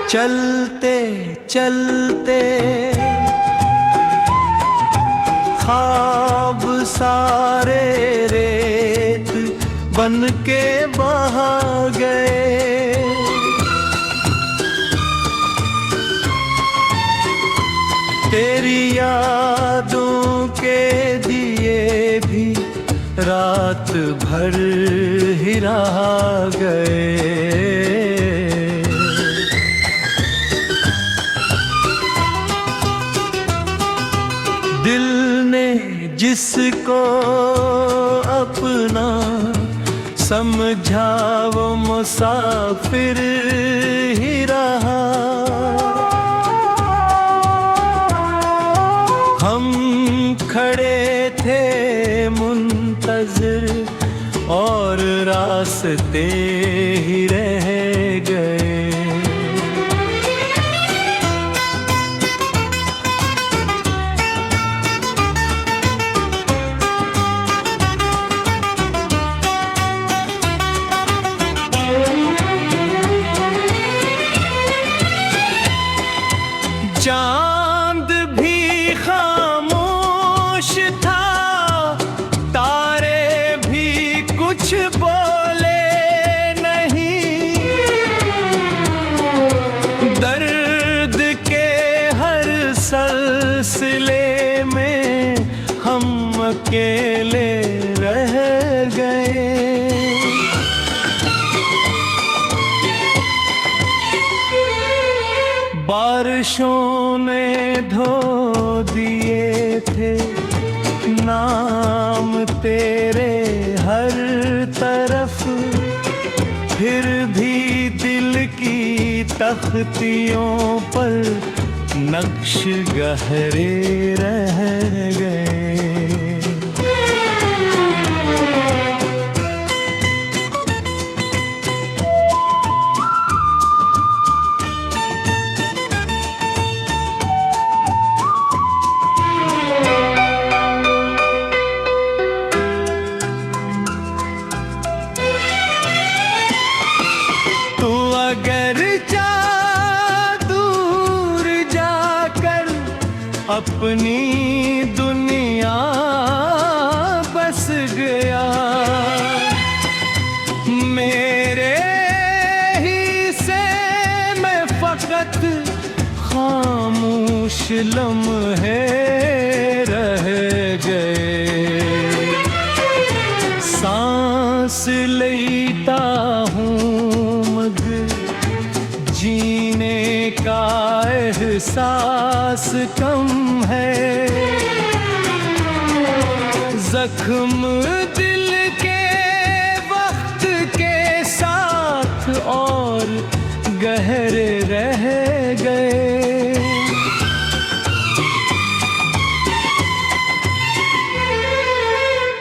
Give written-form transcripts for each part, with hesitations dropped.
चलते चलते ख्वाब सारे रेत बन के बहा गए। तेरी यादों के दिए भी रात भर ही रहा गए। दिल ने जिसको अपना समझा वो मुसाफिर ही रहा। हम खड़े थे मुंतज़िर और रास्ते ही रह गए। चांद भी खामोश था, तारे भी कुछ बोले नहीं। दर्द के हर सिलसिले में हम अकेले रह गए। बारिशों ने धो दिए थे नाम तेरे हर तरफ, फिर भी दिल की तख्तियों पर नक्श गहरे रह गए। अगर जा दूर जाकर अपनी दुनिया बस गया, मेरे ही से मैं फकत खामोश लम्हे रह गए। सांस लेता हूँ जीने का एहसास कम है। जख्म दिल के वक्त के साथ और गहरे रह गए।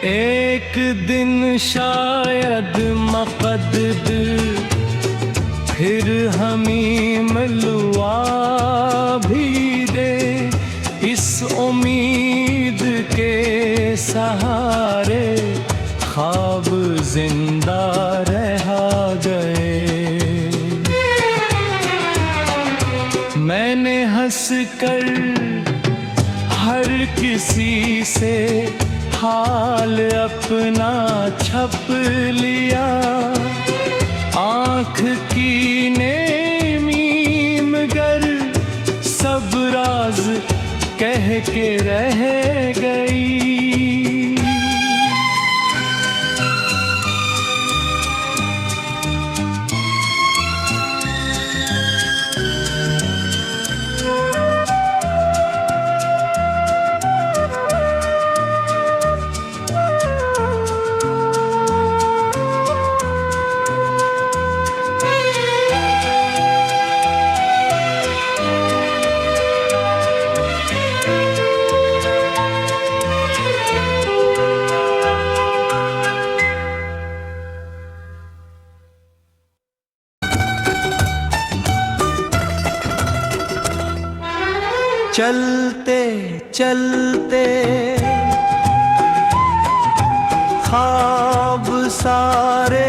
एक दिन शायद मक़द्दर फिर हमें मिलवा भी दे, इस उम्मीद के सहारे ख्वाब जिंदा रह गए। मैंने हंस कर हर किसी से हाल अपना छप लिया, आँख की नेमी मगर सब राज कह के रह गई। चलते चलते ख्वाब सारे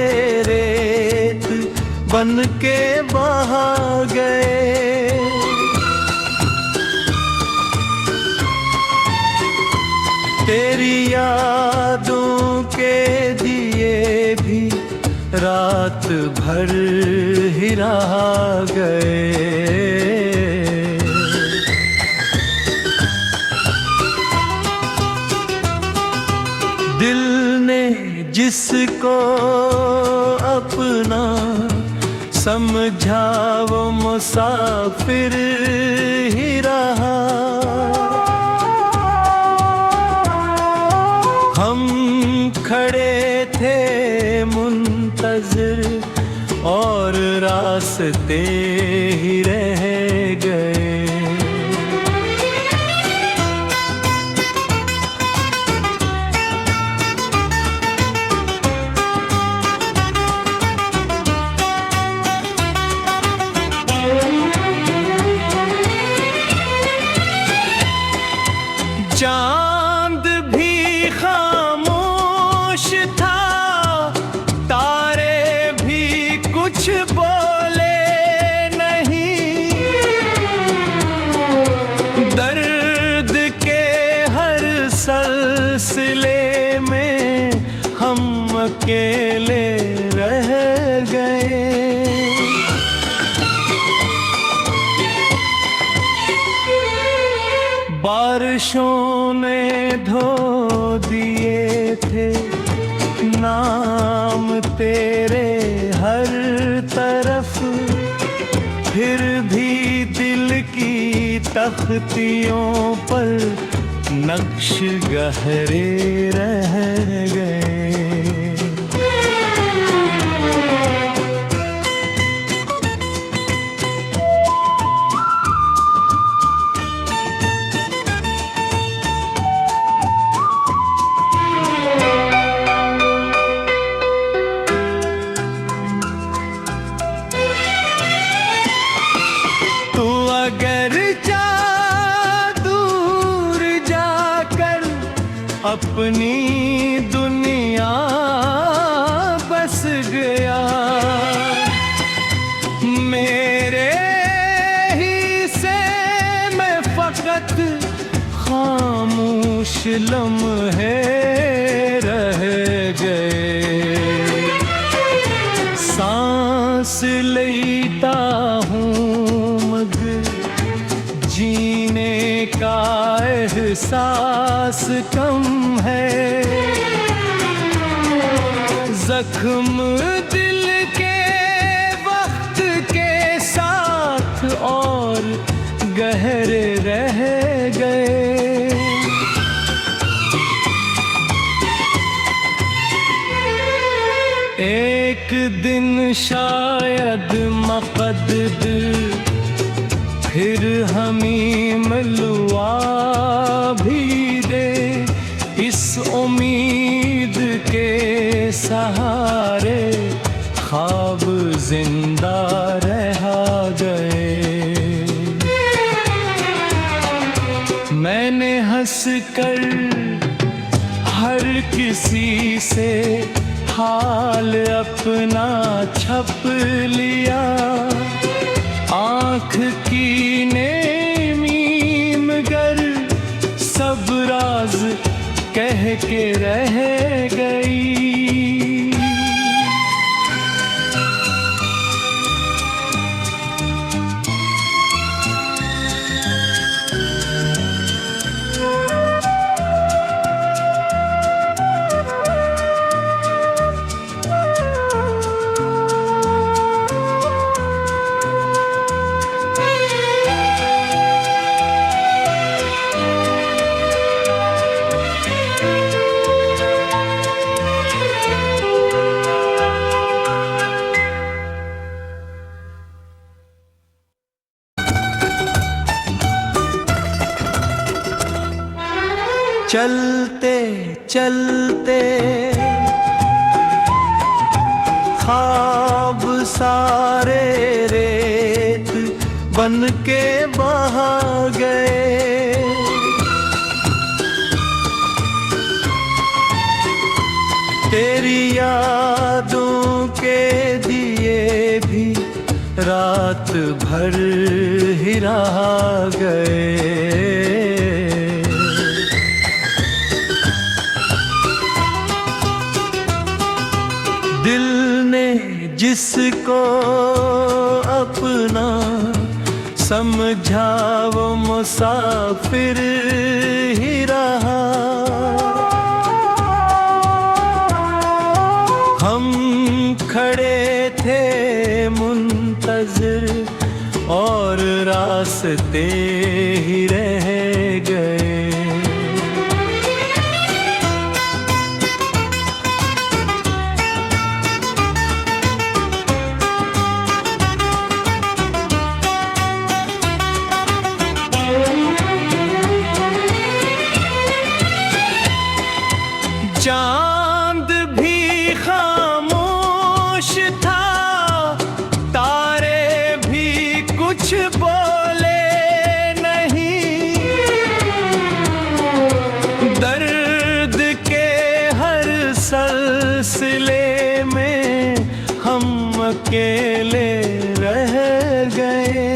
रेत बन के बहा गए। तेरी यादों के दिए भी रात भर ही रहा गए। दिल ने जिसको अपना समझा वो मुसाफिर ही रहा। हम खड़े थे मुंतज़िर और रास्ते ही रह गए। चांद भी खामोश था, तारे भी कुछ बोले नहीं। दर्द के हर सिलसिले में हम अकेले रह गए। बारिशों ने धो दिए थे नाम तेरे हर तरफ, फिर भी दिल की तख्तियों पर नक्श गहरे रह गए। अपनी दुनिया बस गया, मेरे ही से मैं फकत खामोश लम्हे रह गए। सांस लेता हूँ मगर जीने का एहसास कम है। जख्म दिल के वक्त के साथ और गहरे रह गए। एक दिन शायद मक़द्दर फिर हमी मिलवा भी दे, इस उम्मीद के सहारे ख्वाब जिंदा रह गए। मैंने हंस कर हर किसी से हाल अपना छप लिया, आँख की नेमी मगर सब राज कह के रह गई। चलते चलते ख्वाब सारे रेत बन के बहा गए। तेरी यादों के दिए भी रात भर ही रहा गए। दिल ने जिसको अपना समझा वो मुसाफिर ही रहा। हम खड़े थे मुंतज़िर और रास्ते ही रह गए। चांद भी खामोश था, तारे भी कुछ बोले नहीं। दर्द के हर सिलसिले में हम अकेले रह गए।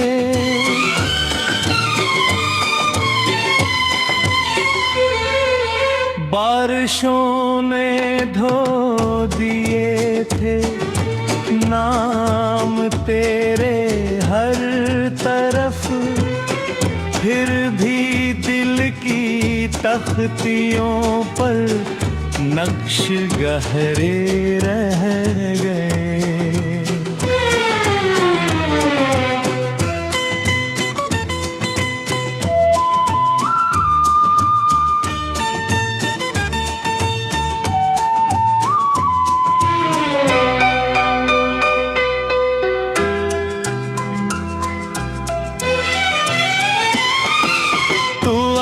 बारिशों ने धो दिए थे नाम तेरे हर तरफ, फिर भी दिल की तख्तियों पर नक्श गहरे रह गए।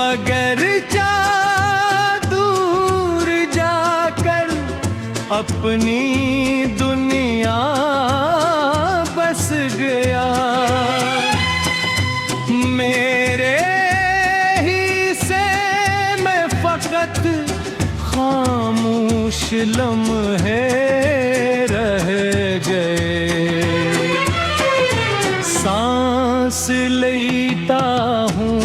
अगर जा दूर जाकर अपनी दुनिया बस गया, मेरे ही से मैं फकत खामोश लम्हे रह गए। सांस लेता हूँ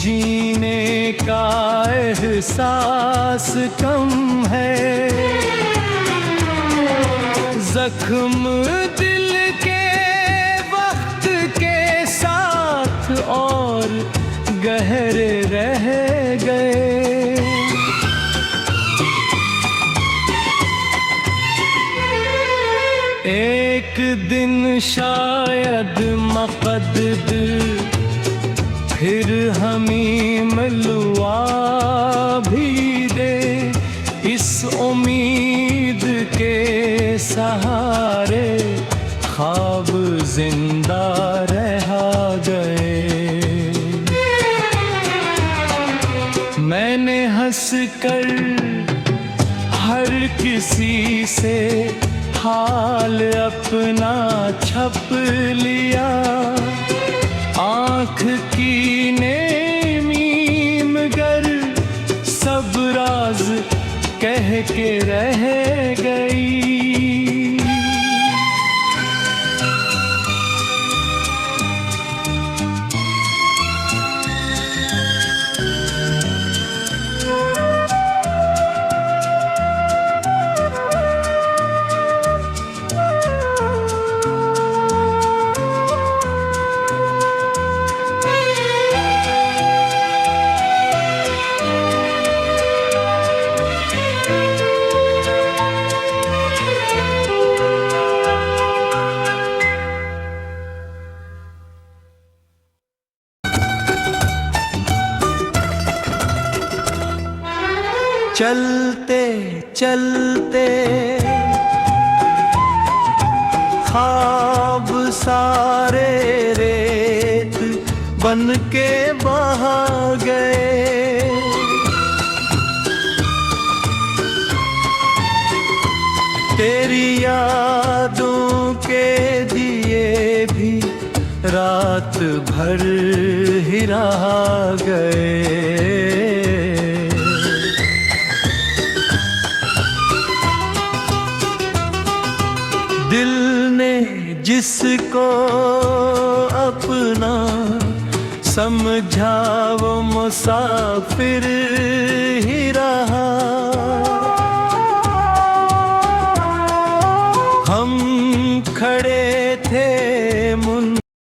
जीने का एहसास कम है। जख्म दिल के वक्त के साथ और गहरे रह गए। एक दिन शायद मक़द्दर फिर हमें मिलवा भी दे, इस उम्मीद के सहारे ख्वाब जिंदा रह गए। मैंने हंस कर हर किसी से हाल अपना छप लिया, आँख की नेमी मगर सब राज कह के रह गई। चलते चलते ख्वाब सारे रेत बन के बहा गए। तेरी यादों के दिए भी रात भर ही रहा गए। दिल ने जिसको अपना समझा वो मुसाफिर ही रहा। हम खड़े थे